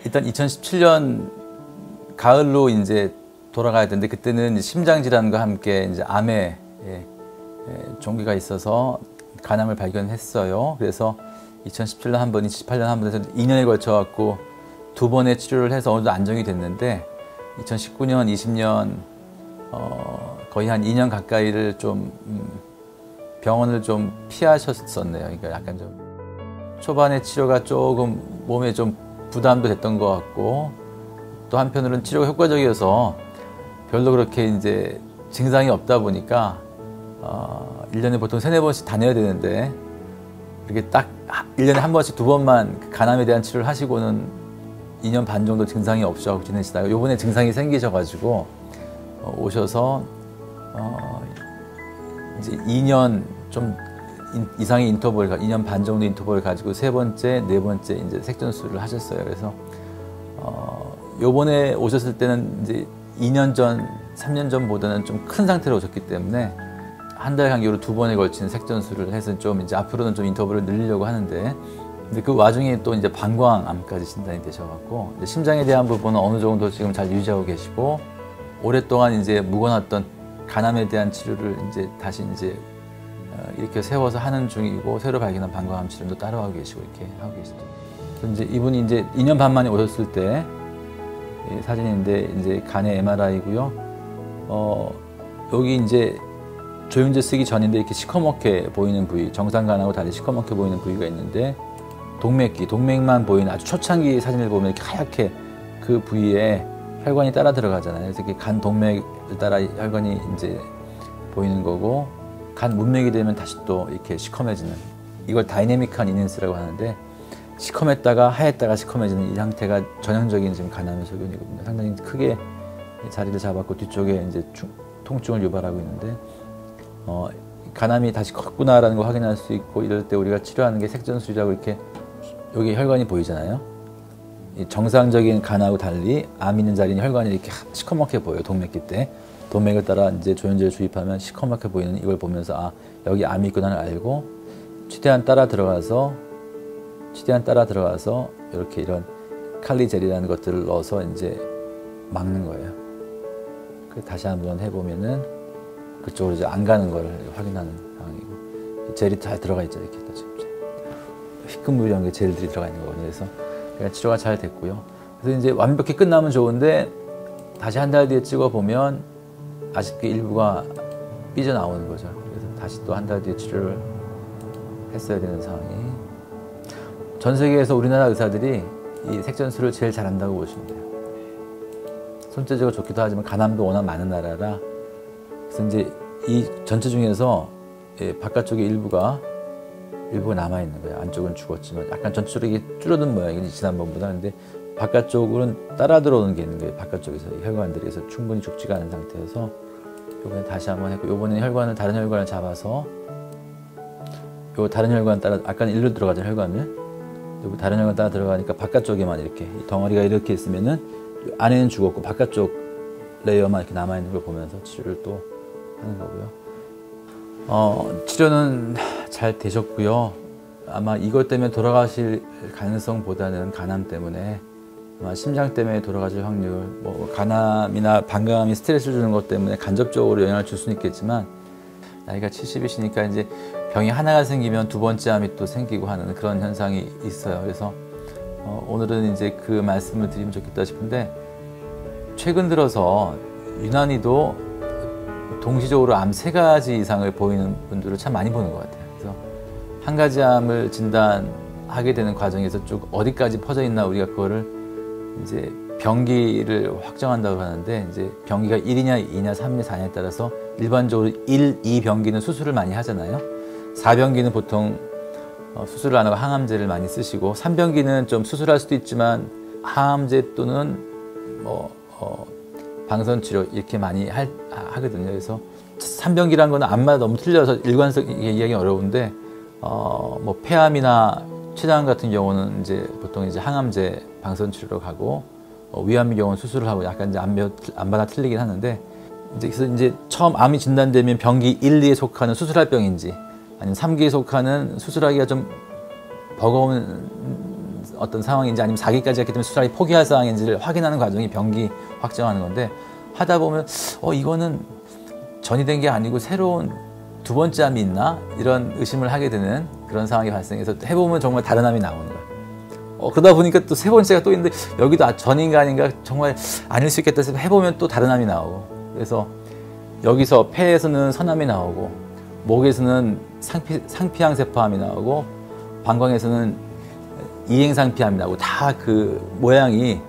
일단 2017년 가을로 이제 돌아가야 되는데, 그때는 심장 질환과 함께 이제 암의 종기가 있어서 간암을 발견했어요. 그래서 2017년 한 번, 2018년 한 번 해서 2년에 걸쳐 갖고 2번의 치료를 해서 어느 정도 안정이 됐는데, 2019년, 20년 거의 한 2년 가까이를 좀 병원을 좀 피하셨었네요. 그러니까 약간 좀 초반에 치료가 조금 몸에 좀 부담도 됐던 것 같고, 또 한편으로는 치료가 효과적이어서 별로 그렇게 이제 증상이 없다 보니까 1년에 보통 3, 4번씩 다녀야 되는데, 이렇게 딱 1년에 한 번씩 2번만 간암에 대한 치료를 하시고는 2년 반 정도 증상이 없이 지내시다가 요번에 증상이 생기셔가지고 오셔서 이제 2년 좀 이상의 인터벌, 2년 반 정도 인터벌을 가지고 3번째, 4번째 이제 색전수술을 하셨어요. 그래서 요번에 오셨을 때는 이제 2년 전, 3년 전보다는 좀 큰 상태로 오셨기 때문에 한 달 간격으로 2번에 걸친 색전수술을 해서 좀 이제 앞으로는 좀 인터벌을 늘리려고 하는데, 근데 그 와중에 또 이제 방광암까지 진단이 되셔갖고 이제 심장에 대한 부분은 어느 정도 지금 잘 유지하고 계시고, 오랫동안 이제 묵어놨던 간암에 대한 치료를 이제 다시 이제 이렇게 세워서 하는 중이고, 새로 발견한 방광암 치료도 따라하고 계시고 이렇게 하고 계시죠. 그래서 이제 이분이 이제 2년 반 만에 오셨을 때 사진인데, 이제 간의 MRI고요. 여기 이제 조윤제 쓰기 전인데 이렇게 시커멓게 보이는 부위, 정상간하고 달리 시커멓게 보이는 부위가 있는데, 동맥만 보이는 아주 초창기 사진을 보면 이렇게 하얗게 그 부위에 혈관이 따라 들어가잖아요. 그래서 이렇게 간 동맥을 따라 혈관이 이제 보이는 거고, 간 문맥이 되면 다시 또 이렇게 시커매지는, 이걸 다이내믹한 이넨스라고 하는데, 시커맸다가 하였다가 시커매지는 이 상태가 전형적인 지금 간암의 소견이거든요. 상당히 크게 자리를 잡았고 뒤쪽에 이제 통증을 유발하고 있는데, 간암이 다시 컸구나라는 걸 확인할 수 있고, 이럴 때 우리가 치료하는 게 색전술이라고, 이렇게 여기 혈관이 보이잖아요. 이 정상적인 간하고 달리 암 있는 자리는 혈관이 이렇게 시커멓게 보여요. 동맥기 때. 동맥을 따라 이제 조연제를 주입하면 시커멓게 보이는 이걸 보면서, 아, 여기 암이 있구나를 알고, 최대한 따라 들어가서 이렇게 이런 칼리젤이라는 것들을 넣어서 이제 막는 거예요. 다시 한번 해보면은 그쪽으로 이제 안 가는 걸 확인하는 상황이고, 젤이 잘 들어가 있죠. 이렇게 휘끈물이라는 게 젤들이 들어가 있는 거거든요. 그래서 치료가 잘 됐고요. 그래서 이제 완벽히 끝나면 좋은데, 다시 한 달 뒤에 찍어보면 아쉽게 일부가 삐져나오는 거죠. 그래서 다시 또 한 달 뒤에 치료를 했어야 되는 상황이. 전 세계에서 우리나라 의사들이 이 색전술을 제일 잘한다고 보시면 돼요. 손재주가 좋기도 하지만 간암도 워낙 많은 나라라, 그래서 이제 이 전체 중에서 바깥쪽에 일부가 남아있는 거예요. 안쪽은 죽었지만 약간 전체적으로 이게 줄어든 모양이지, 지난번보다. 근데 바깥쪽으로는 따라 들어오는 게 있는 거예요. 바깥쪽에서 혈관들이. 그래서 충분히 죽지가 않은 상태여서 이번에 다시 한번 했고, 이번에는 다른 혈관을 잡아서, 요 다른 혈관 따라, 아까는 일로 들어가죠, 혈관을. 여기 다른 혈관 따라 들어가니까 바깥쪽에만 이렇게 이 덩어리가 이렇게 있으면은 안에는 죽었고 바깥쪽 레이어만 이렇게 남아있는 걸 보면서 치료를 또 하는 거고요. 치료는 잘 되셨고요. 아마 이것 때문에 돌아가실 가능성보다는 간암 때문에, 아마 심장 때문에 돌아가실 확률, 뭐 간암이나 방광암이 스트레스를 주는 것 때문에 간접적으로 영향을 줄 수는 있겠지만, 나이가 70이시니까 이제 병이 하나가 생기면 2번째 암이 또 생기고 하는 그런 현상이 있어요. 그래서 오늘은 이제 그 말씀을 드리면 좋겠다 싶은데, 최근 들어서 유난히도 동시적으로 암 3가지 이상을 보이는 분들을 참 많이 보는 것 같아요. 그래서 한 가지 암을 진단하게 되는 과정에서 쭉 어디까지 퍼져 있나, 우리가 그거를 이제 병기를 확정한다고 하는데, 이제 병기가 1이냐, 2냐, 3이냐, 4냐에 따라서 일반적으로 1, 2병기는 수술을 많이 하잖아요. 4병기는 보통 수술을 안 하고 항암제를 많이 쓰시고, 3병기는 좀 수술할 수도 있지만 항암제 또는 방선 치료 이렇게 많이 하거든요. 그래서 3병기란 거는 안마다 너무 틀려서 일관성 이해하기 어려운데 뭐 폐암이나 췌장 같은 경우는 이제 보통 이제 항암제 방선 치료로 가고 위암의 경우는 수술을 하고 약간 이제 안마다 틀리긴 하는데 그래서 이제 처음 암이 진단되면 병기 1, 2에 속하는 수술할 병인지 아니면 3기에 속하는 수술하기가 좀 버거운 어떤 상황인지 아니면 4기까지 했기 때문에 수술하기 포기할 상황인지를 확인하는 과정이 병기 확정하는 건데 하다 보면 이거는 전이 된 게 아니고 새로운 두 번째 암이 있나? 이런 의심을 하게 되는 그런 상황이 발생해서 해보면 정말 다른 암이 나오는 거예요. 그러다 보니까 또 세 번째가 또 있는데 여기도 전인가 아닌가 정말 아닐 수 있겠다 해서 해보면 또 다른 암이 나오고 그래서 여기서 폐에서는 선암이 나오고 목에서는 상피항세포암이 나오고 방광에서는 이행상피암이 나오고 다 그 모양이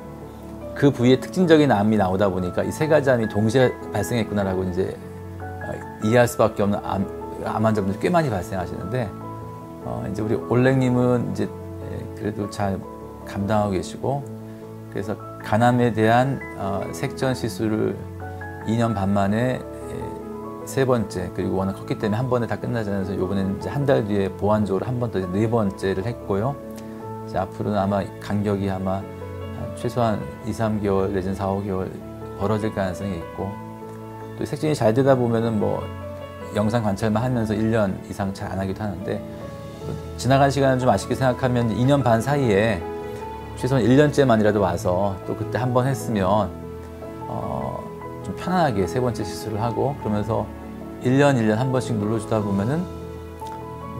그 부위의 특징적인 암이 나오다 보니까 이 세 가지 암이 동시에 발생했구나라고 이제 이해할 수밖에 없는 암 환자분들이 꽤 많이 발생하시는데 이제 우리 올랭님은 이제 그래도 잘 감당하고 계시고 그래서 간암에 대한 색전 시술을 2년 반 만에 세 번째 그리고 워낙 컸기 때문에 한 번에 다 끝나지 않아서 이번에는 이제 한 달 뒤에 보완적으로 한 번 더 네 번째를 했고요. 이제 앞으로는 아마 간격이 아마 최소한 2, 3개월 내지는 4, 5개월 벌어질 가능성이 있고 또 색전이 잘 되다 보면은 뭐 영상 관찰만 하면서 1년 이상 잘 안 하기도 하는데 지나간 시간을 좀 아쉽게 생각하면 2년 반 사이에 최소한 1년째만이라도 와서 또 그때 한 번 했으면 좀 편안하게 세 번째 시술을 하고 그러면서 1년 한 번씩 눌러주다 보면은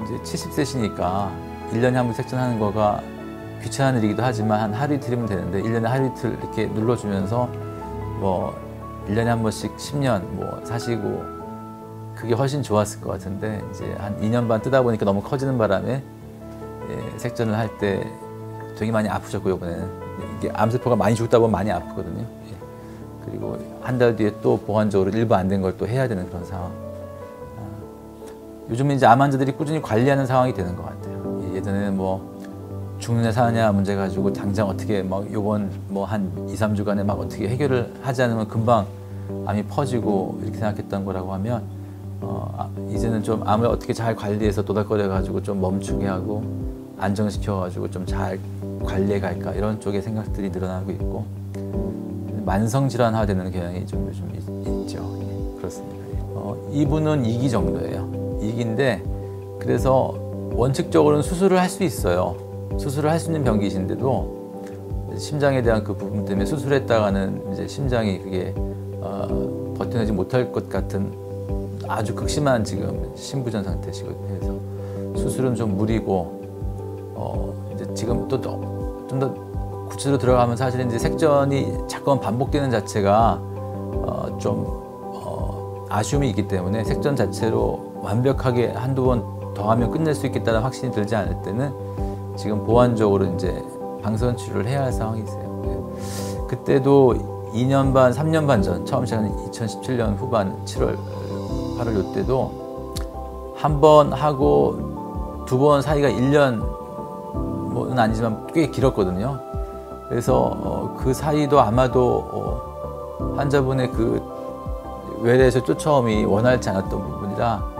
이제 70세시니까 1년에 한 번 색전하는 거가 귀찮은 일이기도 하지만 한 하루 이틀이면 되는데 1년에 하루 이틀 이렇게 눌러주면서 뭐 1년에 한 번씩 10년 뭐 사시고 그게 훨씬 좋았을 것 같은데 이제 한 2년 반 뜨다 보니까 너무 커지는 바람에 색전을 할 때 되게 많이 아프셨고 이번에는 이게 암세포가 많이 죽다 보면 많이 아프거든요. 그리고 한 달 뒤에 또 보완적으로 일부 안 된 걸 또 해야 되는 그런 상황. 요즘은 이제 암 환자들이 꾸준히 관리하는 상황이 되는 것 같아요. 예전에는 뭐 죽느냐 사느냐 문제 가지고 당장 어떻게 막 요번 뭐 한 2, 3주간에 막 어떻게 해결을 하지 않으면 금방 암이 퍼지고 이렇게 생각했던 거라고 하면 이제는 좀 암을 어떻게 잘 관리해서 도닥거려 가지고 좀 멈추게 하고 안정시켜 가지고 좀 잘 관리해 갈까 이런 쪽의 생각들이 늘어나고 있고 만성 질환화되는 경향이 좀 요즘 있죠. 예, 그렇습니다. 이분은 2기 정도예요. 2기인데 그래서 원칙적으로는 수술을 할 수 있어요. 수술을 할 수 있는 병기이신데도 심장에 대한 그 부분 때문에 수술했다가는 이제 심장이 그게 버텨내지 못할 것 같은 아주 극심한 지금 심부전 상태시거든요. 그래서 수술은 좀 무리고 이제 지금 또 좀 더 구체적으로 들어가면 사실은 이제 색전이 자꾸만 반복되는 자체가 좀 아쉬움이 있기 때문에 색전 자체로 완벽하게 한두 번 더 하면 끝낼 수 있겠다는 확신이 들지 않을 때는 지금 보완적으로 이제 방선 치료를 해야 할 상황이 있어요. 그때도 2년 반, 3년 반 전, 처음 시작한 2017년 후반 7월, 8월 요때도 한 번 하고 두 번 사이가 1년은 아니지만 꽤 길었거든요. 그래서 그 사이도 아마도 환자분의 그 외래에서 쫓아옴이 원활치 않았던 부분이라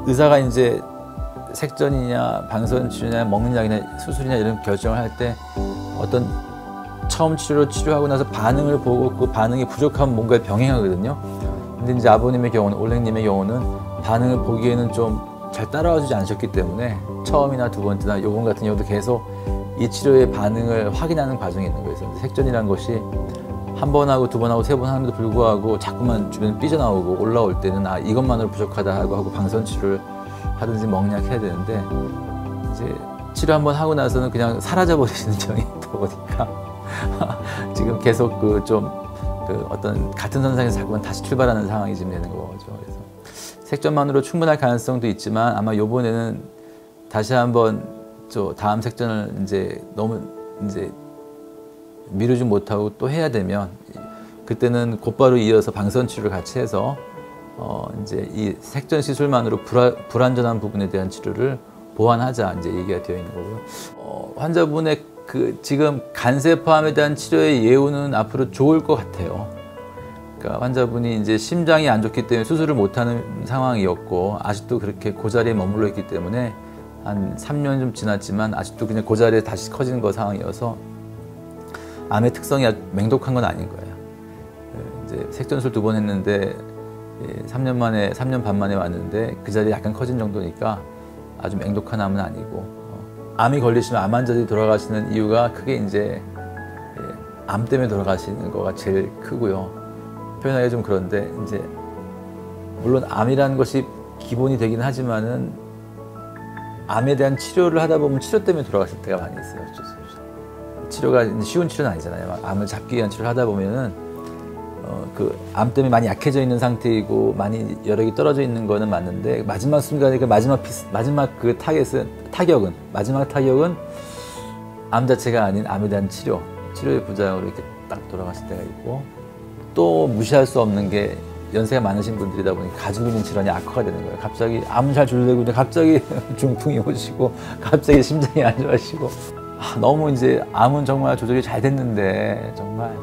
의사가 이제 색전이냐 방선 치료냐 먹는 약이냐 수술이냐 이런 결정을 할 때 어떤 처음 치료하고 나서 반응을 보고 그 반응이 부족하면 뭔가를 병행하거든요. 근데 이제 아버님의 경우는 올랭님의 경우는 반응을 보기에는 좀 잘 따라와 주지 않으셨기 때문에 처음이나 두 번째나 요번 같은 경우도 계속 이 치료의 반응을 확인하는 과정이 있는 거예요. 그래서 색전이라는 것이 한 번 하고 두 번 하고 세 번 하는데도 불구하고 자꾸만 주변에 삐져나오고 올라올 때는 이것만으로 부족하다 하고 방선 치료를 하든지 먹약 해야 되는데 이제 치료 한번 하고 나서는 그냥 사라져버리시는 경향이 있다 보니까 지금 계속 어떤 같은 선상에서 자꾸만 다시 출발하는 상황이 지금 되는 거죠. 그래서 색전만으로 충분할 가능성도 있지만 아마 요번에는 다시 한번 다음 색전을 이제 너무 이제 미루지 못하고 또 해야 되면 그때는 곧바로 이어서 방선 치료를 같이 해서 이제 이 색전 시술만으로 불완전한 부분에 대한 치료를 보완하자 이제 얘기가 되어 있는 거고요. 환자분의 지금 간세포암에 대한 치료의 예후는 앞으로 좋을 것 같아요. 그러니까 환자분이 이제 심장이 안 좋기 때문에 수술을 못하는 상황이었고 아직도 그렇게 그 자리에 머물러 있기 때문에 한 3년 좀 지났지만 아직도 그냥 그 자리에 다시 커지는 거 상황이어서 암의 특성이 아주 맹독한 건 아닌 거예요. 이제 색전술 2번 했는데 3년 반 만에 왔는데 그 자리에 약간 커진 정도니까 아주 맹독한 암은 아니고 암이 걸리시면 암 환자들이 돌아가시는 이유가 크게 이제 암 때문에 돌아가시는 거가 제일 크고요. 표현하기 좀 그런데 이제 물론 암이라는 것이 기본이 되긴 하지만은 암에 대한 치료를 하다 보면 치료 때문에 돌아가실 때가 많이 있어요. 어쩔 수 없이. 치료가 쉬운 치료는 아니잖아요. 암을 잡기 위한 치료를 하다 보면은 그 암 때문에 많이 약해져 있는 상태이고 많이 여력이 떨어져 있는 거는 맞는데 마지막 순간에 그 마지막 그 타격은 마지막 타격은 암 자체가 아닌 암에 대한 치료의 부작용으로 이렇게 딱 돌아가실 때가 있고 또 무시할 수 없는 게 연세가 많으신 분들이다 보니 가지고 있는 질환이 악화가 되는 거예요. 갑자기 암은 잘 조절되고 있는데 갑자기 중풍이 오시고 갑자기 심장이 안 좋아지고 너무 이제 암은 정말 조절이 잘 됐는데 정말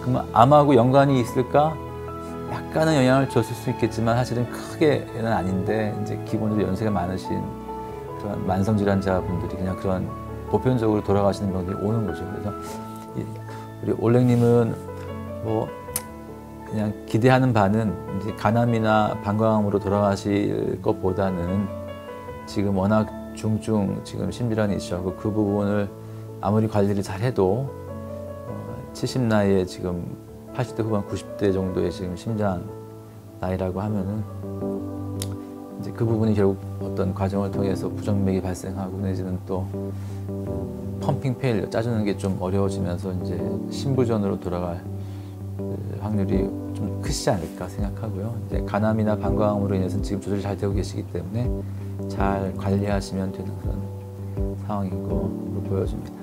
그러면 암하고 연관이 있을까? 약간은 영향을 줬을 수 있겠지만 사실은 크게는 아닌데 이제 기본적으로 연세가 많으신 그런 만성 질환자분들이 그냥 그런 보편적으로 돌아가시는 병들이 오는 거죠. 그래서 우리 올랭님은 뭐 그냥 기대하는 바는 이제 간암이나 방광암으로 돌아가실 것보다는 지금 워낙 중증 지금 심질환이 있으셔서 그 부분을 아무리 관리를 잘해도 70 나이에 지금 80대 후반 90대 정도의 지금 심장 나이라고 하면은 이제 그 부분이 결국 어떤 과정을 통해서 부정맥이 발생하고 내지는 또 펌핑 페일러 짜주는 게 좀 어려워지면서 이제 심부전으로 돌아갈 확률이 좀 크시지 않을까 생각하고요. 이제 간암이나 방광암으로 인해서 지금 조절이 잘 되고 계시기 때문에 잘 관리하시면 되는 그런 상황인 거로 보여집니다.